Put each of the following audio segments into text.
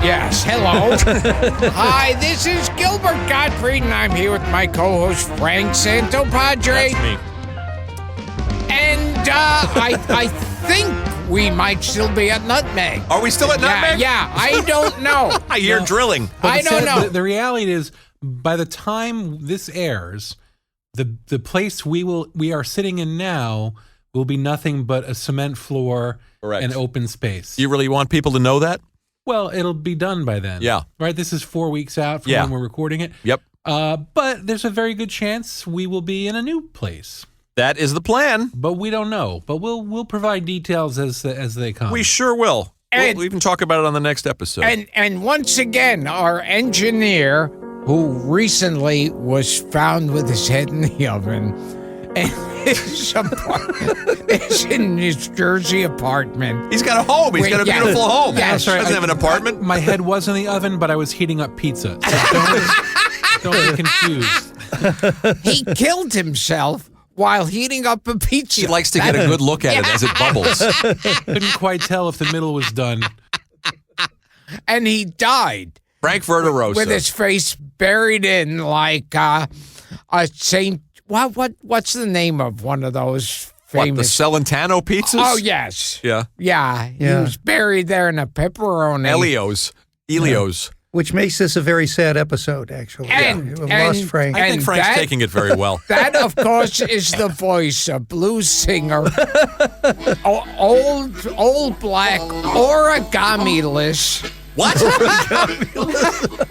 Yes, hello. Hi, this is Gilbert Gottfried, and I'm here with my co-host, Frank Santopadre. That's me. And I think we might still be at Nutmeg. Are we still at Nutmeg? Yeah, I don't know. I hear drilling. I don't know. The reality is, by the time this airs, the place we are sitting in now will be nothing but a cement floor and open space. You really want people to know that? Well, it'll be done by then. Yeah. Right? This is 4 weeks out from when we're recording it. Yep. But there's a very good chance we will be in a new place. That is the plan. But we don't know. But we'll provide details as they come. We sure will. And- We'll even talk about it on the next episode. And once again, our engineer, who recently was found with his head in the oven, and his in his Jersey apartment. He's got a home. He's got a beautiful home. Yeah, He doesn't have an apartment. My head was in the oven, but I was heating up pizza. So don't be confused. He killed himself while heating up a pizza. He likes to get a good look at it as it bubbles. Couldn't quite tell if the middle was done. And he died. Frank Verderosa. With his face buried in like a Saint. What's the name of one of those famous? What, the Celentano pizzas? Oh, yes. Yeah. Yeah. He was buried there in a pepperoni. Elios. Which makes this a very sad episode, actually. And- We lost and- Frank. I think Frank's taking it very well. That, of course, is the voice of blues singer, old black, origami-less What?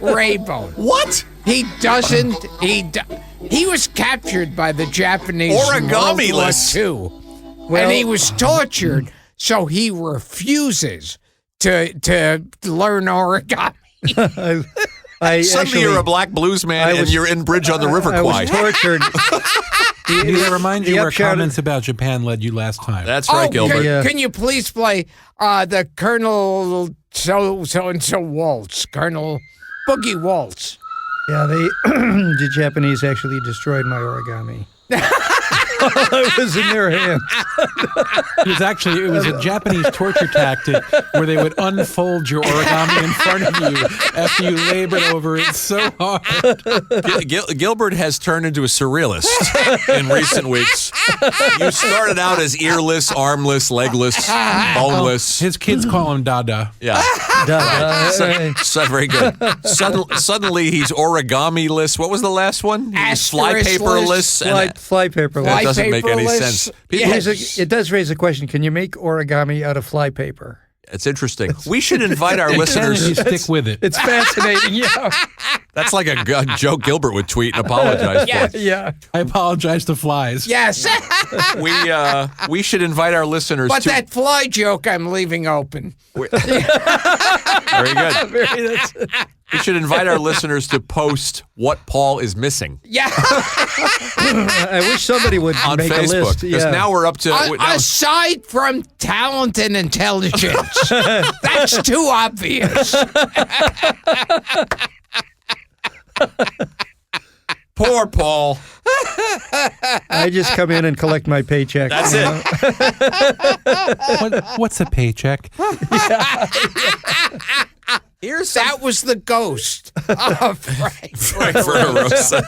Raybone. What? He doesn't. He was captured by the Japanese in Origami-less. World War II, and he was tortured. So he refuses to learn origami. Suddenly you're a black blues man and you're in Bridge on the River I Kwai. was tortured. Did that remind you the where upshot- comments about Japan led you last time? That's right, Gilbert. Can you please play the Colonel so-and-so waltz, Colonel Boogie Waltz? Yeah, the Japanese actually destroyed my origami. I was in their hands. It was a Japanese torture tactic where they would unfold your origami in front of you after you labored over it so hard. Gilbert has turned into a surrealist in recent weeks. You started out as earless, armless, legless, boneless. His kids call him Dada. Yeah. So very good. Suddenly he's origami-less. What was the last one? Flypaper-less. Flypaper. That doesn't make any sense. It does raise a question. Can you make origami out of flypaper? It's interesting. We should invite our You listeners. stick with it. It's fascinating. Yeah. That's like a joke Gilbert would tweet and apologize for. Yeah. I apologize to flies. Yes. We should invite our listeners But to. that fly joke I'm leaving open. Very good. We should invite our listeners to post what Paul is missing Yeah. I wish somebody would on make Facebook. a list. Because now we're up to. Aside from talent and intelligence, that's too obvious. Poor Paul. I just come in and collect my paycheck. That's it. What's a paycheck? That was the ghost of Frank Verderosa.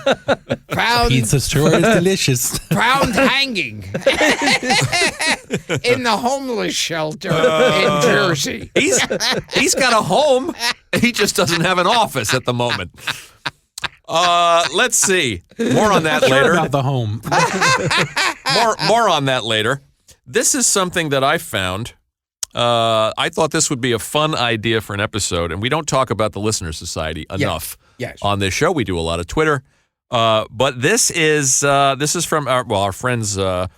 found, Pizza store is delicious. found hanging in the homeless shelter in Jersey. He's got a home. He just doesn't have an office at the moment. Let's see. More on that later. About the home. More on that later. This is something that I found. I thought this would be a fun idea for an episode, and we don't talk about the Listener Society enough on this show. We do a lot of Twitter, but this is from our friends Eric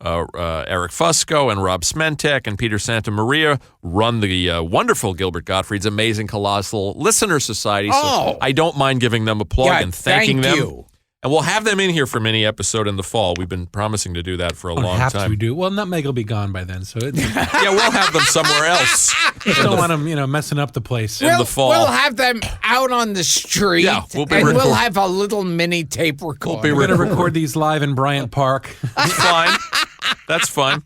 Fusco and Rob Smentek and Peter Santamaria run the wonderful Gilbert Gottfried's Amazing Colossal Listener Society. So I don't mind giving them a plug and thanking them. You. And we'll have them in here for mini episode in the fall. We've been promising to do that for a long time. We do. Well, Nutmeg will be gone by then, so it's, Yeah, we'll have them somewhere else. just don't want them, messing up the place. In the fall. We'll have them out on the street, Yeah, we'll be and record- we'll have a little mini tape recorder. We're going to record these live in Bryant Park. That's fine. That's fine.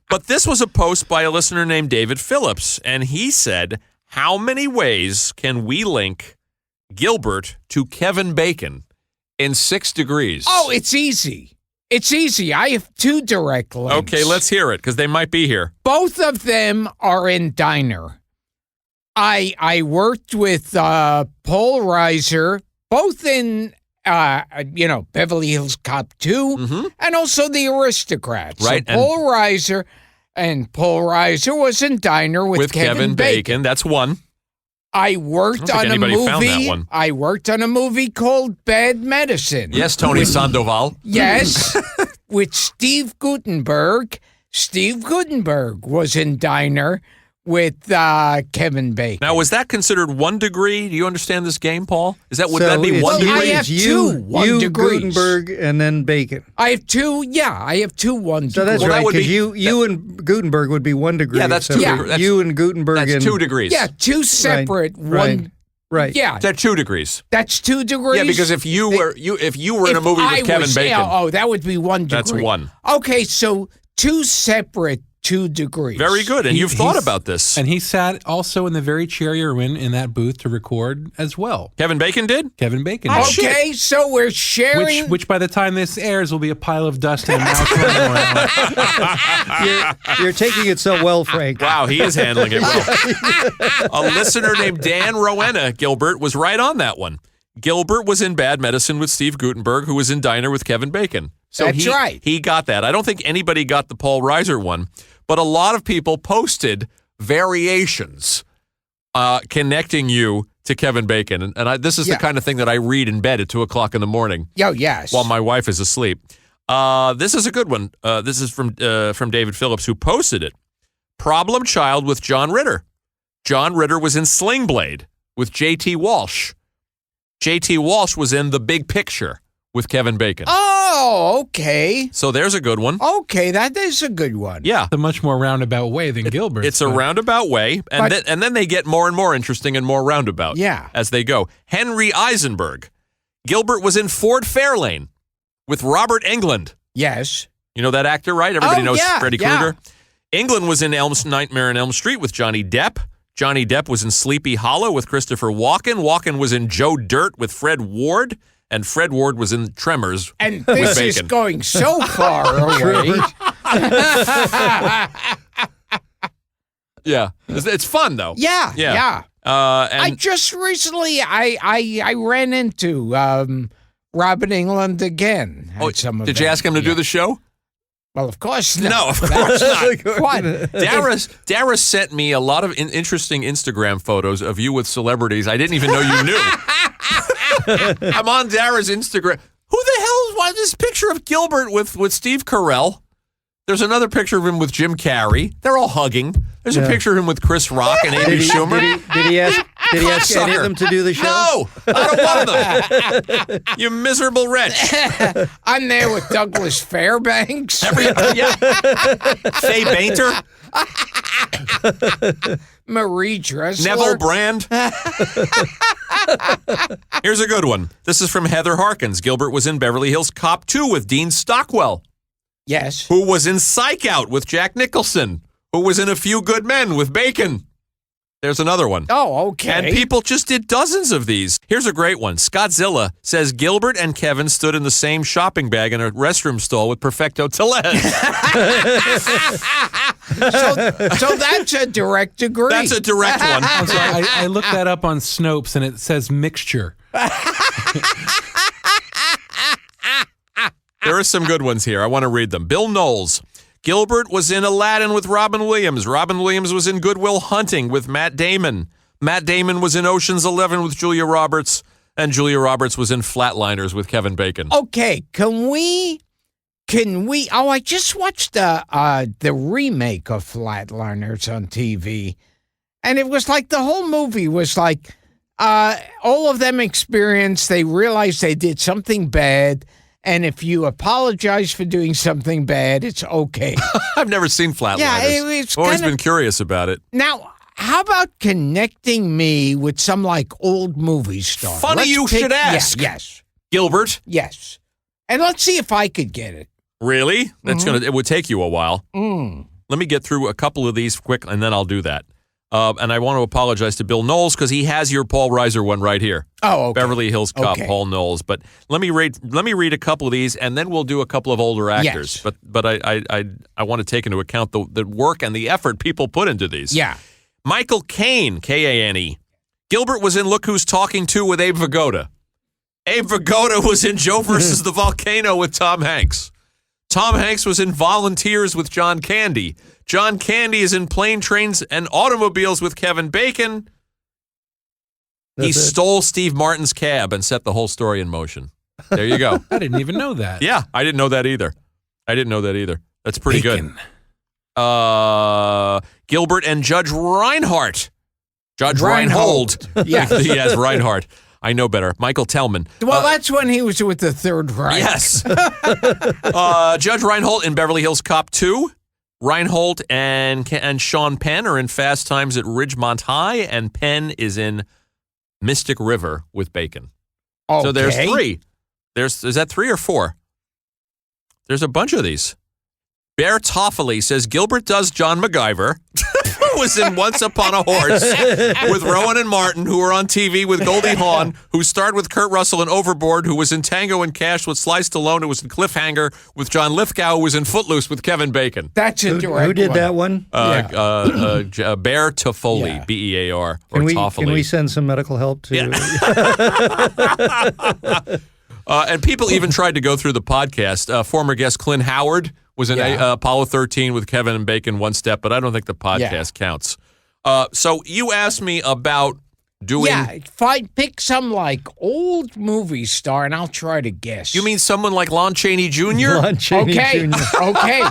But this was a post by a listener named David Phillips, and he said, How many ways can we link Gilbert to Kevin Bacon in 6 degrees? Oh, it's easy. It's easy. I have 2 direct links. Okay, let's hear it, because they might be here. Both of them are in Diner. I worked with Paul Reiser, both in Beverly Hills Cop 2, and also The Aristocrats. Right. So Paul Reiser was in Diner with Kevin Bacon. That's one. I worked on a anybody found that movie. one. I worked on a movie called Bad Medicine. Yes, Tony Sandoval. Yes, with Steve Guttenberg. Steve Guttenberg was in Diner with Kevin Bacon. Now, was that considered 1 degree? Do you understand this game, Paul? Would that be it's 1 degree? I have two 1 degrees. Gutenberg, and then Bacon. I have 2. Yeah, I have 2 1 So that's Well, that right, would because be- you and Gutenberg would be 1 degree. Yeah, that's so 2 Yeah. degrees. You and Gutenberg That's and 2 degrees. Yeah, 2 separate one. Right. Yeah, That's 2 degrees. that's 2 degrees. Yeah, because if you were in a movie with Kevin Bacon, that would be 1 degree. that's 1. Okay, so 2 separate 2 degrees. Very good. And you've thought about this. And he sat also in the very chair you're in that booth to record as well. Kevin Bacon did? Kevin Bacon. Oh, did. Okay, so we're sharing. Which by the time this airs will be a pile of dust and a mouse running around. You're taking it so well, Frank. Wow, he is handling it well. A listener named Dan Rowena, Gilbert, was right on that one. Gilbert was in Bad Medicine with Steve Guttenberg, who was in Diner with Kevin Bacon. So That's right. He got that. I don't think anybody got the Paul Reiser one, but a lot of people posted variations connecting you to Kevin Bacon. And this is the kind of thing that I read in bed at 2 o'clock in the morning. Oh, yes. While my wife is asleep. This is a good one. This is from David Phillips, who posted it. Problem Child with John Ritter. John Ritter was in Sling Blade with J.T. Walsh. J.T. Walsh was in The Big Picture with Kevin Bacon. Oh, okay. So there's a good one. Okay, that is a good one. Yeah. It's a much more roundabout way than Gilbert. It's a roundabout way, and then they get more and more interesting and more roundabout as they go. Henry Eisenberg. Gilbert was in Ford Fairlane with Robert Englund. Yes. You know that actor, right? Everybody knows Freddy Krueger. Englund was in Nightmare on Elm Street with Johnny Depp. Johnny Depp was in Sleepy Hollow with Christopher Walken. Walken was in Joe Dirt with Fred Ward. And Fred Ward was in Tremors. And this is going so far away. Yeah. It's fun, though. Yeah. And I just recently, I ran into Robert Englund again. Did you ask him to do the show? Well, of course not. No, of course not. What? Dara sent me a lot of interesting Instagram photos of you with celebrities I didn't even know you knew. I'm on Dara's Instagram. Who the hell is this picture of Gilbert with Steve Carell? There's another picture of him with Jim Carrey. They're all hugging. There's a picture of him with Chris Rock and Amy Schumer. Did he ask any of them to do the show? No, not one of them. You miserable wretch. I'm there with Douglas Fairbanks. Faye Bainter. Marie Dressler. Neville Brand. Here's a good one. This is from Heather Harkins. Gilbert was in Beverly Hills Cop 2 with Dean Stockwell. Yes. Who was in Psych Out with Jack Nicholson. Who was in A Few Good Men with Bacon. There's another one. Oh, okay. And people just did dozens of these. Here's a great one. Scottzilla says Gilbert and Kevin stood in the same shopping bag in a restroom stall with Perfecto Telez. So that's a direct degree. That's a direct one. I looked that up on Snopes, and it says mixture. There are some good ones here. I want to read them. Bill Knowles. Gilbert was in Aladdin with Robin Williams. Robin Williams was in Good Will Hunting with Matt Damon. Matt Damon was in Ocean's 11 with Julia Roberts. And Julia Roberts was in Flatliners with Kevin Bacon. Okay, can we? Oh, I just watched the remake of Flatliners on TV, and it was like the whole movie was like all of them experienced. They realized they did something bad. And if you apologize for doing something bad, it's okay. I've never seen Flatliners. Yeah, it's always been curious about it. Now, how about connecting me with some like old movie star? Funny you should ask. Yes. Gilbert? Yes. And let's see if I could get it. Really? It would take you a while. Mm. Let me get through a couple of these quick, and then I'll do that. And I want to apologize to Bill Knowles because he has your Paul Reiser one right here. Oh, okay. Beverly Hills Cop, Okay. Paul Knowles. But let me read a couple of these, and then we'll do a couple of older actors. Yes. But I want to take into account the work and the effort people put into these. Yeah. Michael Caine, Kane. Gilbert was in Look Who's Talking To with Abe Vigoda. Abe Vigoda was in Joe versus the Volcano with Tom Hanks. Tom Hanks was in Volunteers with John Candy. John Candy is in Plane, Trains, and Automobiles with Kevin Bacon. He stole Steve Martin's cab and set the whole story in motion. There you go. I didn't even know that. Yeah, I didn't know that either. That's pretty Bacon. good. Gilbert and Judge Reinhardt. Judge Reinhold. Yeah. Yes, Reinhardt. I know better. Michael Tellman. Well, that's when he was with the Third Reich. Yes. Judge Reinhold in Beverly Hills Cop 2. Reinhold and Sean Penn are in Fast Times at Ridgemont High, and Penn is in Mystic River with Bacon. Okay. So there's 3. Is that 3 or 4? There's a bunch of these. Bear Toffoli says Gilbert does John MacGyver. Was in Once Upon a Horse with Rowan and Martin, who were on TV with Goldie Hawn, who starred with Kurt Russell in Overboard, who was in Tango and Cash with Sly Stallone, who was in Cliffhanger with John Lithgow, who was in Footloose with Kevin Bacon. That's a direct Who did one. that one? Bear Toffoli, Yeah. Bear, or Toffoli. Can we send some medical help to? And people even tried to go through the podcast. Former guest Clint Howard was in Apollo 13 with Kevin and Bacon One Step, but I don't think the podcast counts. So you asked me about doing... Yeah, pick some like old movie star, and I'll try to guess. You mean someone like Lon Chaney Jr.? Lon Chaney Okay, Jr. okay.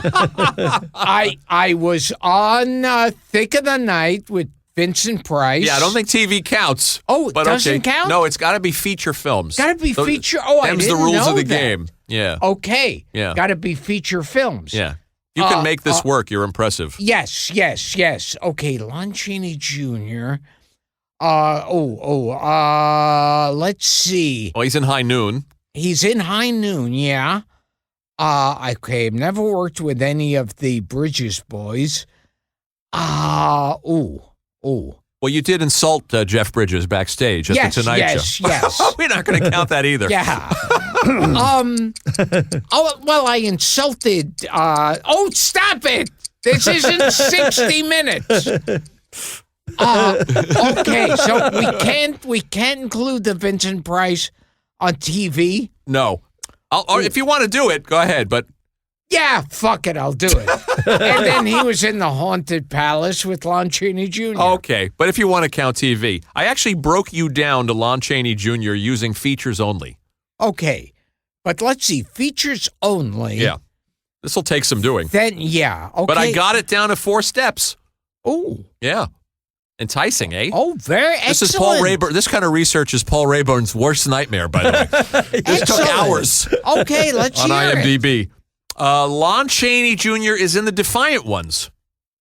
I was on Thick of the Night with Vincent Price. Yeah, I don't think TV counts. Oh, it but doesn't count? No, it's got to be feature films. Got to be feature. Oh, I Them's didn't the rules know of the that. game. Yeah. Okay. Yeah. Got to be feature films. Yeah. You can make this work. You're impressive. Yes. Okay, Lon Chaney Jr. Let's see. Well, he's in High Noon. He's in High Noon, yeah. Okay, I've never worked with any of the Bridges boys. Well, you did insult Jeff Bridges backstage at the Tonight Show. Yes. We're not going to count that either. Yeah. I insulted. Stop it! This isn't 60 Minutes. Okay, so we can't include the Vincent Price on TV. No. Or if you want to do it, go ahead. But yeah, fuck it, I'll do it. And then he was in the Haunted Palace with Lon Chaney Jr. okay, but if you want to count TV, I actually broke you down to Lon Chaney Jr. using features only. Okay, but let's see, features only. Yeah, this will take some doing. Then okay. But I got it down to 4 steps. Oh. Yeah. Enticing, eh? Oh, very excellent. This is Paul Rayburn. This kind of research is Paul Rayburn's worst nightmare, by the way. This took hours. Okay, let's on hear it. IMDb. Lon Chaney Jr. is in the Defiant Ones.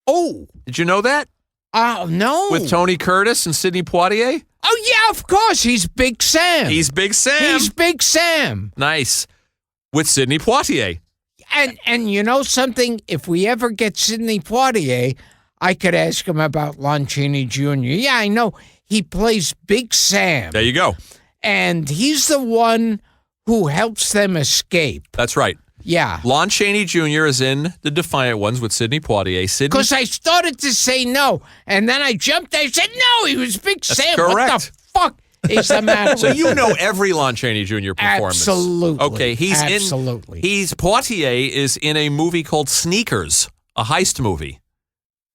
Oh. Did you know that? No. With Tony Curtis and Sidney Poitier? Oh, yeah, of course. He's Big Sam. He's Big Sam. He's Big Sam. Nice. With Sidney Poitier. And you know something? If we ever get Sidney Poitier, I could ask him about Lon Chaney Jr. Yeah, I know. He plays Big Sam. There you go. And he's the one who helps them escape. That's right. Yeah. Lon Chaney Jr. is in the Defiant Ones with Sidney Poitier. Because I started to say no, and then I jumped. I said, no, he was Big Sam. Correct. What the fuck is the matter So with you know every Lon Chaney Jr. performance. Absolutely. Okay, Absolutely. Poitier is in a movie called Sneakers, a heist movie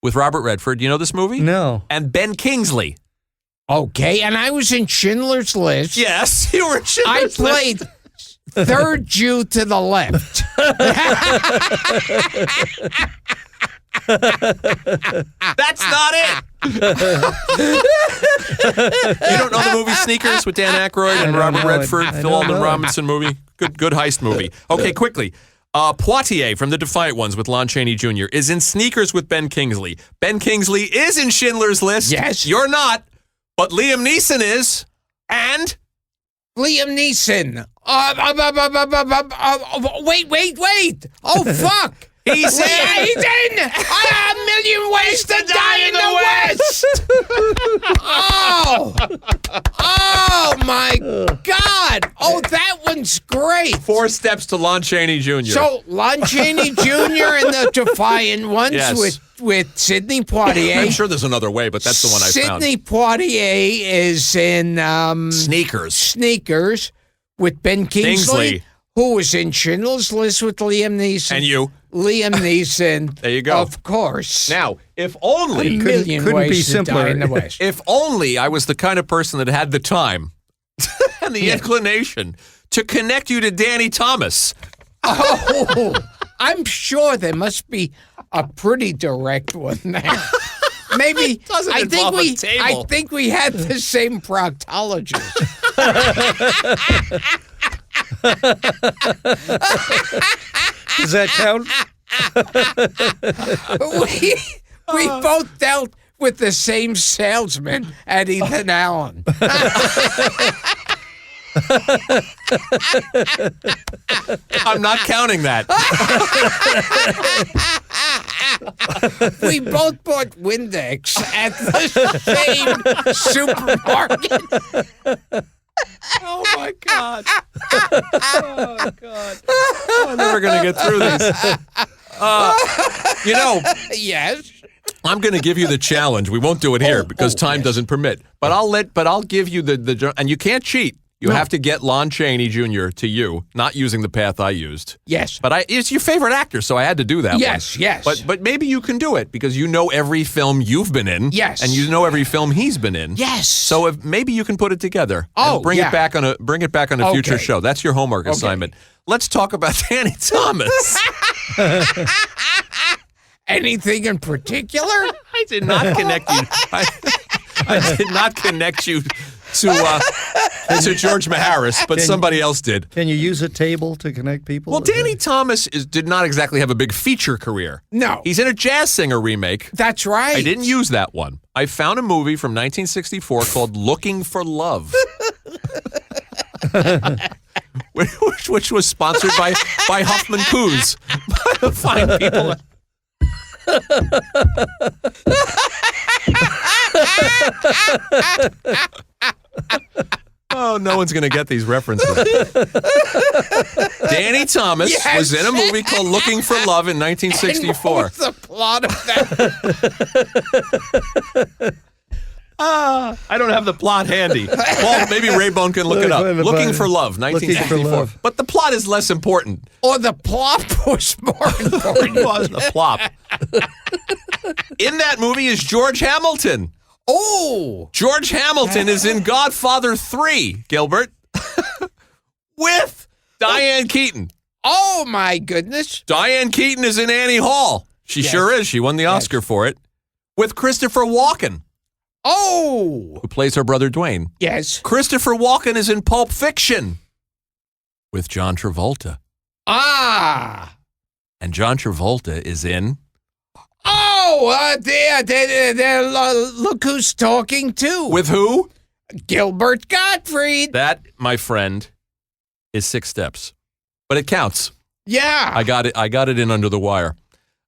with Robert Redford. You know this movie? No. And Ben Kingsley. Okay, and I was in Schindler's List. Yes, you were in Schindler's I played third Jew to the left. That's not it. You don't know the movie Sneakers with Dan Aykroyd and Robert Redford, Phil Alden Robinson movie? Good heist movie. Okay, quickly. Poitier from the Defiant Ones with Lon Chaney Jr. is in Sneakers with Ben Kingsley. Ben Kingsley is in Schindler's List. Yes. You're not, but Liam Neeson is. And? Liam Neeson. Wait. Oh, fuck. He's in. He's in. A Million Ways to Die in the West. Oh, my God. Oh, that one's great. 4 Steps to Lon Chaney Jr. So, Lon Chaney Jr. and the Defiant Ones with Sidney Poitier. I'm sure there's another way, but that's the one I found. Sidney Poitier is in Sneakers with Ben Kingsley, who was in Schindler's List with Liam Neeson. And you. Liam Neeson. There you go. Of course. Now, if only couldn't be simpler. In the West. If only I was the kind of person that had the time and the inclination to connect you to Danny Thomas. Oh, I'm sure there must be a pretty direct one there. Maybe I think we had the same proctologist. Does that count? we both dealt with the same salesman at Ethan Allen. I'm not counting that. We both bought Windex at the same supermarket. Oh, my God. Oh, God. I'm never going to get through this. Yes. I'm going to give you the challenge. We won't do it here because time doesn't permit. But I'll give you the and you can't cheat. You have to get Lon Chaney Jr. to you, not using the path I used. Yes. But it's your favorite actor, so I had to do that one. Yes. But maybe you can do it because you know every film you've been in. Yes. And you know every film he's been in. Yes. So maybe you can put it together. And bring it back on a future show. That's your homework assignment. Let's talk about Danny Thomas. Anything in particular? I did not connect you. I did not connect you to George Maharis, but somebody else did. Can you use a table to connect people? Well, Danny Thomas did not exactly have a big feature career. No. He's in a Jazz Singer remake. That's right. I didn't use that one. I found a movie from 1964 called Looking for Love. which was sponsored by Huffman Coos. Fine people. Oh, no one's going to get these references. Danny Thomas was in a movie called Looking for Love in 1964. What's the plot of that? I don't have the plot handy. Well, maybe Raybone can look it up. Looking for Love, 1964. But the plot is less important. Or the plop was more important. It was the plop. In that movie is George Hamilton. Oh! George Hamilton is in Godfather 3, Gilbert, with Diane Keaton. Oh, my goodness. Diane Keaton is in Annie Hall. She sure is. She won the Oscar for it. With Christopher Walken. Oh! Who plays her brother Dwayne. Yes. Christopher Walken is in Pulp Fiction with John Travolta. Ah! And John Travolta is in... Oh, look who's talking too. With who? Gilbert Gottfried. That, my friend, is 6 steps. But it counts. Yeah. I got it in under the wire.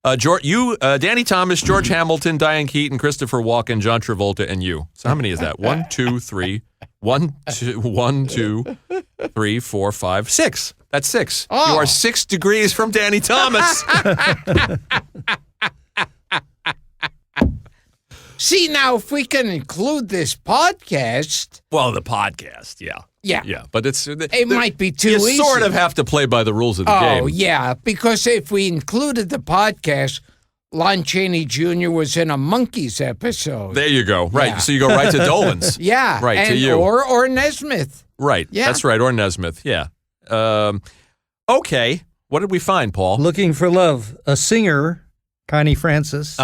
Danny Thomas, George Hamilton, Diane Keaton, Christopher Walken, John Travolta, and you. So how many is that? 1, 2, 3. 1, 2, 3, 4, 5, 6. That's 6. Oh. You are 6 degrees from Danny Thomas. See, now, if we can include this podcast... Well, the podcast, yeah. Yeah, but it might be too easy. You sort of have to play by the rules of the game. Oh, yeah, because if we included the podcast, Lon Chaney Jr. was in a Monkees episode. There you go. Right, so you go right to Dolan's. Yeah. Right, to you. Or Nesmith. Right, that's right, or Nesmith, yeah. Okay, what did we find, Paul? Looking for Love. A singer, Connie Francis,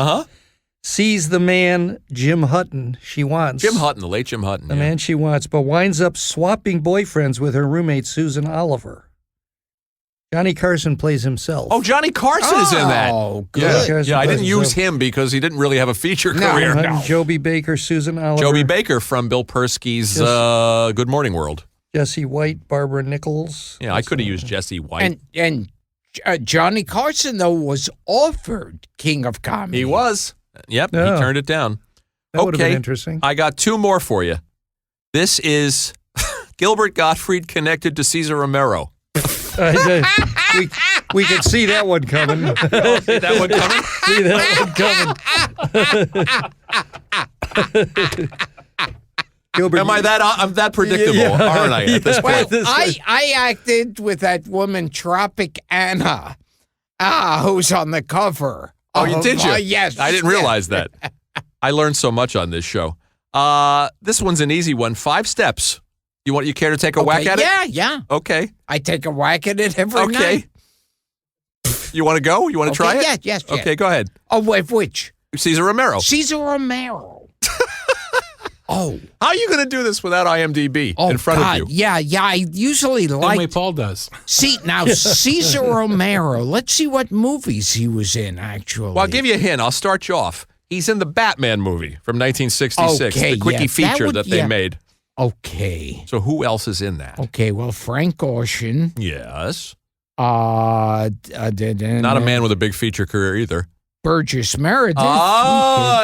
sees the man, Jim Hutton, she wants. Jim Hutton, the late Jim Hutton. The man she wants, but winds up swapping boyfriends with her roommate, Susan Oliver. Johnny Carson plays himself. Oh, Johnny Carson is in that. Oh, good. Yeah, I didn't use him because he didn't really have a feature career. No. Joby Baker, Susan Oliver. Joby Baker from Bill Persky's Good Morning World. Jesse White, Barbara Nichols. Yeah, I could have used Jesse White. And Johnny Carson, though, was offered King of Comedy. He was. Yep, he turned it down. That would have been interesting. I got 2 more for you. This is Gilbert Gottfried connected to Cesar Romero. We could see that one coming. See that one coming? See that one coming. Gilbert, I'm that predictable, aren't I, at this point? Well, I acted with that woman, Tropic Anna, who's on the cover. Oh, did you? Yes. I didn't realize that. I learned so much on this show. This one's an easy one. 5 steps. You care to take a whack at it? Yeah. Okay. I take a whack at it every night. You want to go? You want to try it? Yes. Okay, go ahead. Oh, which? Cesar Romero. Cesar Romero. Oh. How are you going to do this without IMDb in front of you? Yeah. I usually Same way Paul does. See, now, Cesar Romero, let's see what movies he was in, actually. Well, I'll give you a hint. I'll start you off. He's in the Batman movie from 1966, the quickie feature that they made. Okay. So who else is in that? Okay, well, Frank Ocean. Yes. Not a man with a big feature career either. Burgess Meredith. Oh,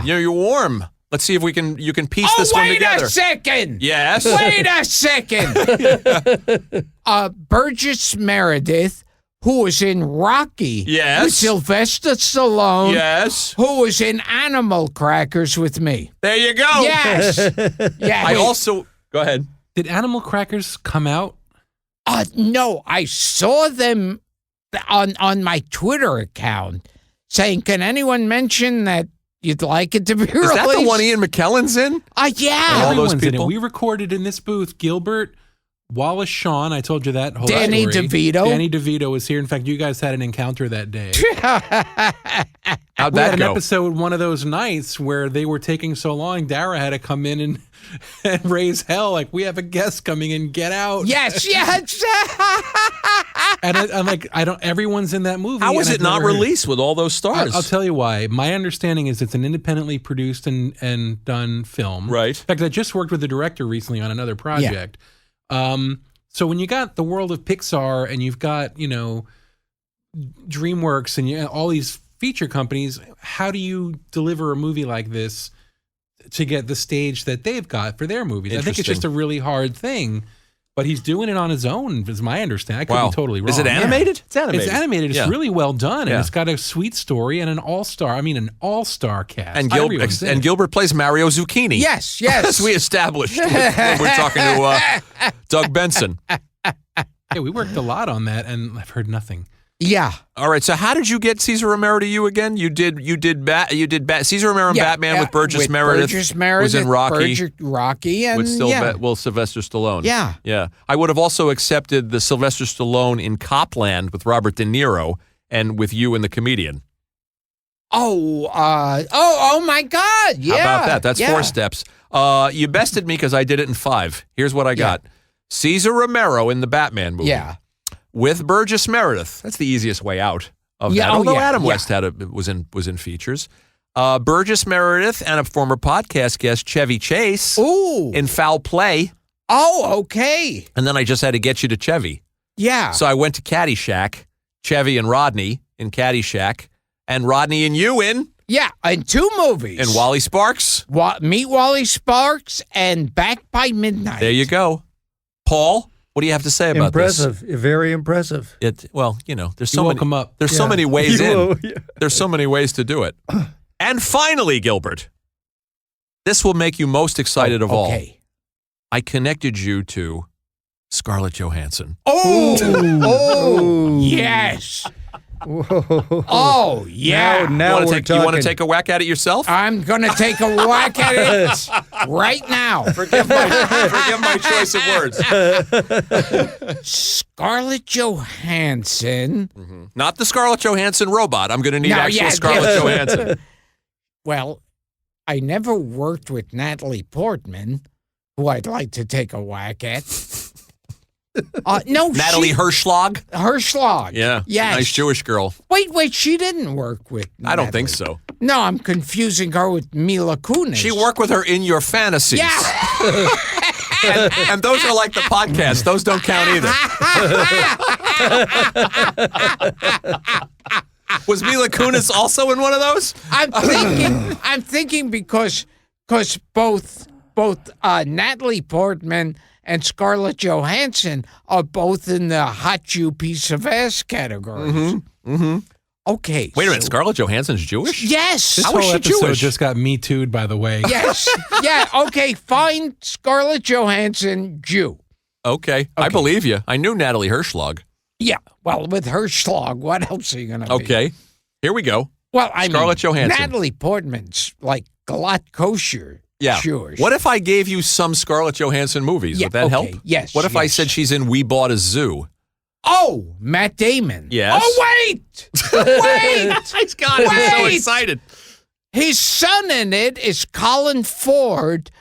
you're warm. Let's see if you can piece this one together. Wait a second. Yes. Wait a second. Burgess Meredith, who was in Rocky. Yes. With Sylvester Stallone. Yes. Who was in Animal Crackers with me. There you go. Yes. Yeah. Go ahead. Did Animal Crackers come out? No, I saw them on my Twitter account saying, can anyone mention that you'd like it to be released? Is that the one Ian McKellen's in? Yeah. All those Everyone's in it. people? We recorded in this booth. Gilbert, Wallace Shawn, I told you that whole Danny story. DeVito. Danny DeVito was here. In fact, you guys had an encounter that day. How'd We that had go? an episode one of those nights where they were taking so long, Dara had to come in and raise hell. Like, we have a guest coming in, get out. Yes. And I'm like, everyone's in that movie. How was and it I've not never heard- released with all those stars? I'll tell you why. My understanding is it's an independently produced and done film. Right. In fact, I just worked with the director recently on another project. So when you got the world of Pixar and you've got, DreamWorks and all these feature companies, how do you deliver a movie like this to get the stage that they've got for their movies? I think it's just a really hard thing. But he's doing it on his own, is my understanding. I could be totally wrong. Is it animated? Yeah. It's animated. It's animated. It's really well done, Yeah. and it's got a sweet story and an all-star cast. And Everyone's in it. Gilbert plays Mario Zucchini. Yes. As we established when we're talking to Doug Benson. Yeah, we worked a lot on that, and I've heard nothing. Yeah. All right. So how did you get Cesar Romero to you again? You did Cesar Romero and Batman with Burgess Meredith. Burgess Meredith was in Rocky. Rocky and With Sylvester Stallone. Yeah. Yeah. I would have also accepted the Sylvester Stallone in Copland with Robert De Niro and with you and the comedian. Oh my God. Yeah. How about that? That's 4 steps. You bested me because I did it in 5. Here's what I got. Cesar Romero in the Batman movie. Yeah. With Burgess Meredith. That's the easiest way out of that. Although Adam West was in features. Burgess Meredith and a former podcast guest, Chevy Chase, in Foul Play. Oh, okay. And then I just had to get you to Chevy. Yeah. So I went to Caddyshack, Chevy and Rodney in Caddyshack, and Rodney and you in? Yeah, in 2 movies. And Wally Sparks. Meet Wally Sparks and Back by Midnight. There you go. Paul? What do you have to say about this? Impressive. Very impressive. There's so many. Come up. There's so many ways in. Yeah. There's so many ways to do it. And finally, Gilbert, this will make you most excited of all. I connected you to Scarlett Johansson. Oh, yes. Whoa. Oh, yeah. Now we're talking. You want to take a whack at it yourself? I'm going to take a whack at it right now. Forgive my choice of words. Scarlett Johansson. Mm-hmm. Not the Scarlett Johansson robot. I'm going to need Scarlett Johansson. Well, I never worked with Natalie Portman, who I'd like to take a whack at. Natalie Hirschlag? Hirschlag. Yeah. Yes. Nice Jewish girl. Wait, she didn't work with Natalie. I don't think so. No, I'm confusing her with Mila Kunis. She worked with her in your fantasies. Yeah. and those are like the podcast. Those don't count either. Was Mila Kunis also in one of those? I'm thinking because both Natalie Portman and Scarlett Johansson are both in the hot Jew piece of ass categories. Mm-hmm. Okay. Wait a minute. Scarlett Johansson's Jewish? Yes. This How whole is she episode Jewish? just got me too'd, by the way. Yes. Yeah. Okay. Fine. Scarlett Johansson, Jew. Okay. I believe you. I knew Natalie Hirschlag. Yeah. Well, with her slog, what else are you going to be? Okay. Here we go. Well, I mean, Scarlett Johansson. Natalie Portman's like glatt kosher. Yeah. Jewish. What if I gave you some Scarlett Johansson movies? Yeah, Would that help? okay, yes, What if I yes. said she's in We Bought a Zoo? Oh, Matt Damon. Yes. Oh, wait. Wait. He's got it. He's so Wait. excited. His son in it is Colin Ford,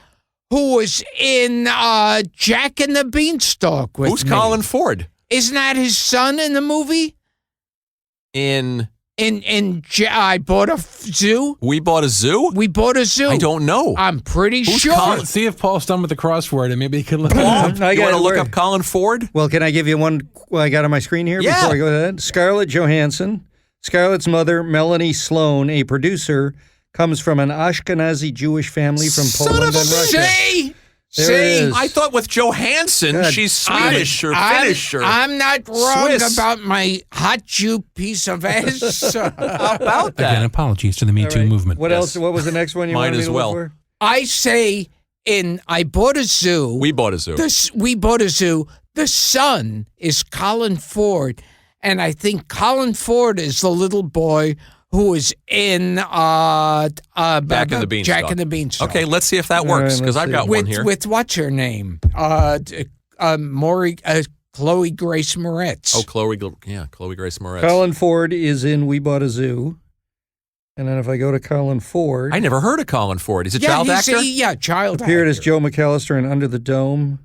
who was in Jack and the Beanstalk with Who's me. Colin Ford? Isn't that his son in the movie? In I Bought a Zoo? We Bought a Zoo? We Bought a Zoo. I don't know. I'm pretty Who's sure. Colin? See if Paul's done with the crossword, and maybe he can look Paul, it up. I you got want to it. look Where- up Colin Ford? Well, can I give you one I got on my screen here Yeah. before I go ahead? Scarlett Johansson. Scarlett's mother, Melanie Sloan, a producer, comes from an Ashkenazi Jewish family from Son Poland of a and Russia. See? There See? it is. I thought with Johansson, Good. she's Swedish or Finnish or I'm not wrong Swiss. about my hot Jew piece of ass. How about that? Again, apologies to the Me All Too right. movement. What Yes. else? What was the next one you Mine wanted me as to well. look for? I say in I Bought a Zoo. We Bought a Zoo. We Bought a Zoo. The son is Colin Ford, and I think Colin Ford is the little boy who is in Jack and the Beanstalk. Jack and the Beanstalk. Okay, let's see if that All works, right, because let's I've see. got one here. With what's her name? Chloe Grace Moretz. Oh, Chloe Grace Moretz. Colin Ford is in We Bought a Zoo. And then if I go to Colin Ford, I never heard of Colin Ford. He's a child he's actor? child appeared as actor. Joe McAllister in Under the Dome.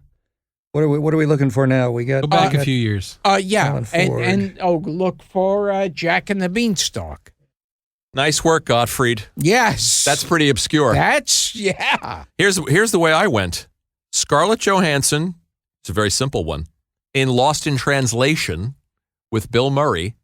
What are we looking for now? We got Go back a few years. Yeah, Colin Ford. and look for Jack and the Beanstalk. Nice work, Gottfried. Yes, That's pretty obscure. yeah. Here's the way I went. Scarlett Johansson, it's a very simple one, in Lost in Translation with Bill Murray.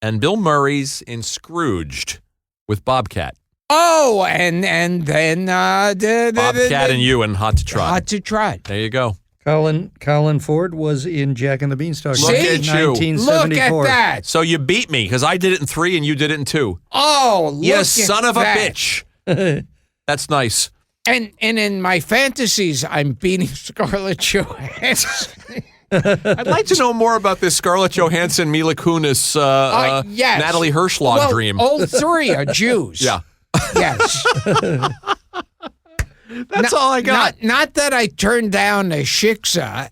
And Bill Murray's in Scrooged with Bobcat. Oh, and then Bobcat and you in Hot to Trot. Hot to Trot. There you go. Colin Ford was in Jack and the Beanstalk. Look See? at you. Look at 1974. that. So you beat me because I did it in 3 and you did it in 2. Oh, look You at son of a that. bitch. That's nice. And in my fantasies, I'm beating Scarlett Johansson. I'd like to know more about this Scarlett Johansson, Mila Kunis, yes. Natalie Hirschlag dream. All three are Jews. Yeah. Yes. That's all I got. Not that I turned down a shiksa.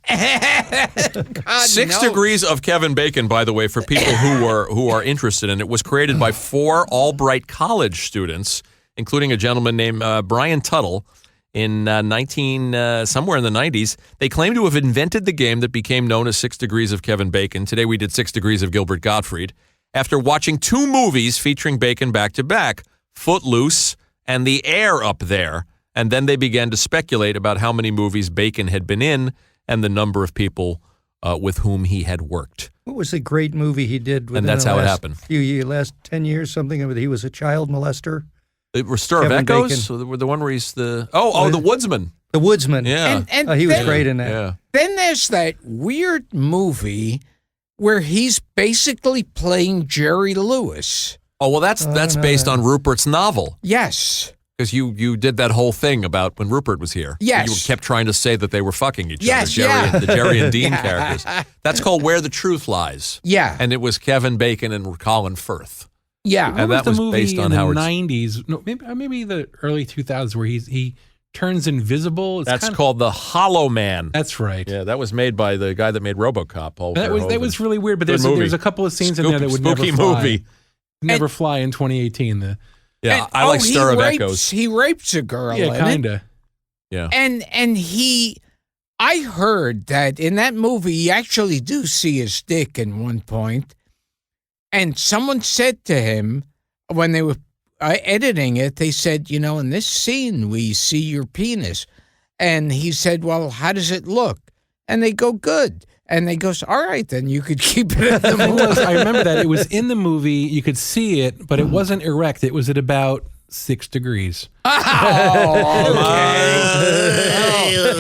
God, 6 no. Degrees of Kevin Bacon, by the way, for people who are interested in it, was created by 4 Albright College students, including a gentleman named Brian Tuttle, in somewhere in the 90s. They claim to have invented the game that became known as 6 Degrees of Kevin Bacon. Today we did 6 Degrees of Gilbert Gottfried. After watching 2 movies featuring Bacon back to back, Footloose and The Air Up There. And then they began to speculate about how many movies Bacon had been in and the number of people with whom he had worked. What was the great movie he did? And that's how it happened. Last 10 years, something of it. He was a child molester. The Stir of Kevin Echoes? Bacon. So the one where he's the... The Woodsman. The Woodsman. Yeah. And He was then, great in that. Yeah. Then there's that weird movie where he's basically playing Jerry Lewis. Oh, well, that's based on Rupert's novel. Yes. Because you did that whole thing about when Rupert was here. Yes. You kept trying to say that they were fucking each Yes, other. yeah. The Jerry and Dean characters. That's called Where the Truth Lies. Yeah. And it was Kevin Bacon and Colin Firth. Yeah. And that the was movie based on in the Howard's- 90s. No, maybe the early 2000s where he turns invisible. It's That's kinda- called The Hollow Man. That's right. Yeah, that was made by the guy that made RoboCop, Paul That Verhoeven. was really weird. But Good movie. there's a couple of scenes in there that would never Spooky fly. movie. Never fly in 2018. Yeah, And- I like he Stir of rapes, Echoes. He rapes a girl. Yeah, in it. kind of. Yeah. And I heard that in that movie, you actually do see his dick in one point. And someone said to him when they were editing it, they said, in this scene, we see your penis. And he said, well, how does it look? And they go, good. And they go, all right, then you could keep it in the movie. I remember that. It was in the movie. You could see it, but it wasn't erect. It was at about 6 degrees. Oh,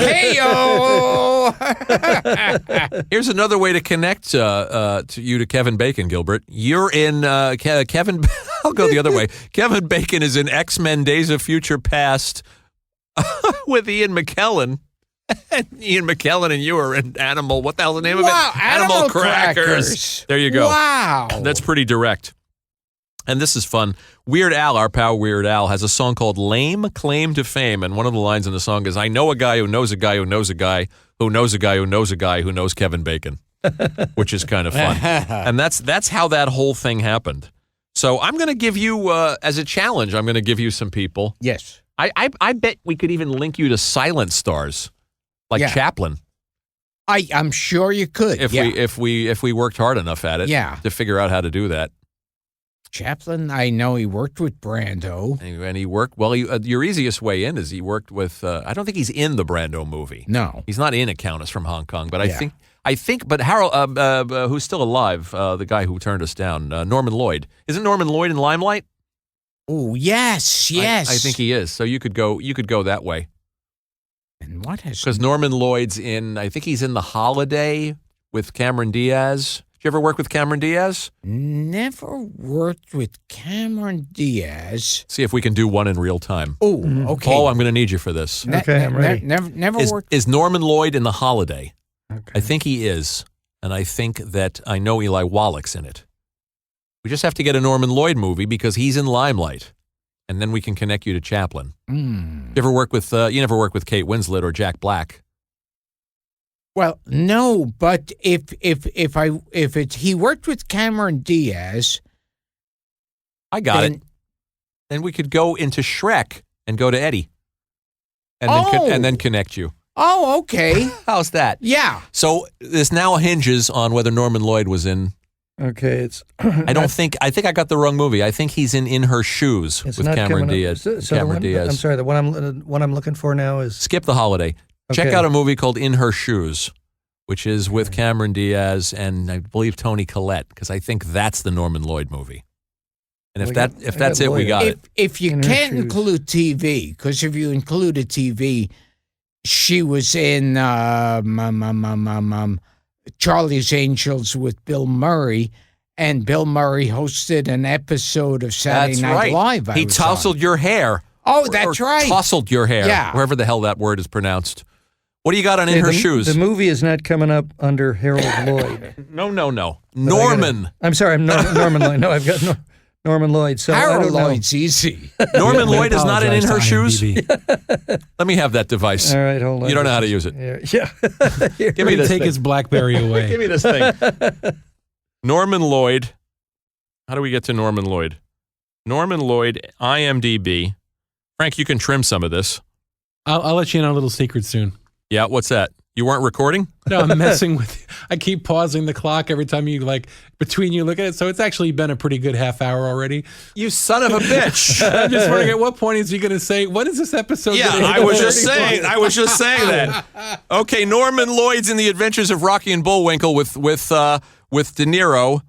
okay. Hey-o! Here's another way to connect to you to Kevin Bacon, Gilbert. You're in Kevin. I'll go the other way. Kevin Bacon is in X-Men: Days of Future Past with Ian McKellen. And Ian McKellen and you are in Animal. What the hell's the name of it? Animal Crackers. There you go. Wow. That's pretty direct. And this is fun. Weird Al, our pal Weird Al, has a song called Lame Claim to Fame. And one of the lines in the song is, I know a guy who knows a guy who knows a guy who knows a guy who knows a guy who knows Kevin Bacon, which is kind of fun. And that's how that whole thing happened. So I'm going to give you, as a challenge, I'm going to give you some people. Yes. I bet we could even link you to silent stars. Like Chaplin. I'm sure you could. If we worked hard enough at it to figure out how to do that. Chaplin, I know he worked with Brando. And he worked, well, your easiest way in is he worked with, I don't think he's in the Brando movie. No. He's not in A Countess from Hong Kong, but I think, but Harold, who's still alive, the guy who turned us down, Norman Lloyd. Isn't Norman Lloyd in Limelight? Oh, yes. I think he is. So you could go that way. And what has... Because Norman Lloyd's in, I think he's in The Holiday with Cameron Diaz. Did you ever work with Cameron Diaz? Never worked with Cameron Diaz. See if we can do one in real time. Oh, okay. Paul, I'm going to need you for this. Okay, I'm ready. Never worked... Is Norman Lloyd in The Holiday? Okay. I think he is. And I think that I know Eli Wallach's in it. We just have to get a Norman Lloyd movie because he's in Limelight. And then we can connect you to Chaplin. You never work with Kate Winslet or Jack Black? Well, no, but if he worked with Cameron Diaz, I got it. Then we could go into Shrek and go to Eddie, and then connect you. Oh, okay. How's that? Yeah. So this now hinges on whether Norman Lloyd was in. Okay, it's. I think I got the wrong movie. I think he's in Her Shoes with Cameron Diaz. Cameron Diaz. I'm sorry. The one I'm looking for now is. Skip The Holiday. Okay. Check out a movie called In Her Shoes, which is with Cameron Diaz and I believe Toni Collette, because I think that's the Norman Lloyd movie. And if that's it, we got it. If you can't include TV, because if you included TV, she was in Charlie's Angels with Bill Murray, and Bill Murray hosted an episode of Saturday Night Live. He tousled your hair. Oh, that's right. Tousled your hair. Yeah. Wherever the hell that word is pronounced. What do you got on In Her Shoes? The movie is not coming up under Harold Lloyd. No. Norman. I'm sorry, I'm Norman Lloyd. No, I've got Norman Lloyd. So Harold Lloyd's easy. Norman Lloyd is not in Her Shoes? IMDb. Let me have that device. All right, hold on. You don't know how to use it. Yeah. Give me this Take thing. his BlackBerry away. Give me this thing. Norman Lloyd. How do we get to Norman Lloyd? Norman Lloyd, IMDb. Frank, you can trim some of this. I'll let you in on a little secret soon. Yeah, what's that? You weren't recording? No, I'm messing with you. I keep pausing the clock every time you between you look at it. So it's actually been a pretty good half hour already. You son of a bitch. I'm just wondering at what point is he going to say, what is this episode? Yeah, I was just saying that. Okay, Norman Lloyd's in The Adventures of Rocky and Bullwinkle with De Niro.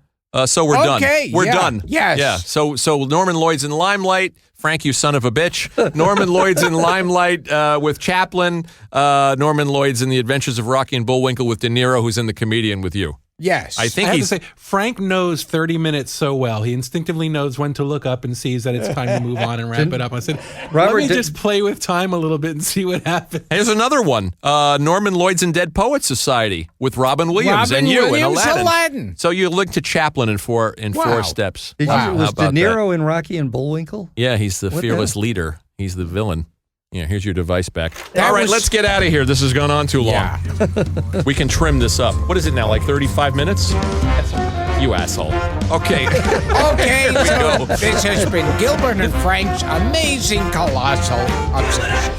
So we're done. We're done. Yes. Yeah. So Norman Lloyd's in Limelight. Frank, you son of a bitch. Norman Lloyd's in Limelight with Chaplin. Norman Lloyd's in The Adventures of Rocky and Bullwinkle with De Niro, who's in The Comedian with you. Yes. I think I have to say, Frank knows 30 minutes so well. He instinctively knows when to look up and sees that it's time to move on and wrap it up. I said, let me just play with time a little bit and see what happens. Here's another one. Norman Lloyd's in Dead Poets Society with Robin Williams and you in Aladdin. So you link to Chaplin in four steps. Was De Niro in Rocky and Bullwinkle? Yeah, he's the fearless leader. He's the villain. Yeah, here's your device back. All right, let's get out of here. This has gone on too long. Yeah. We can trim this up. What is it now, like 35 minutes? You asshole. Okay. Okay, so this has been Gilbert and Frank's Amazing Colossal Obsession.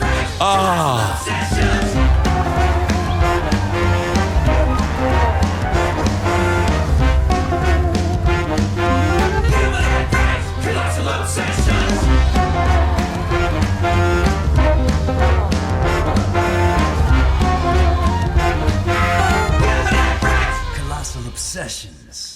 Sessions.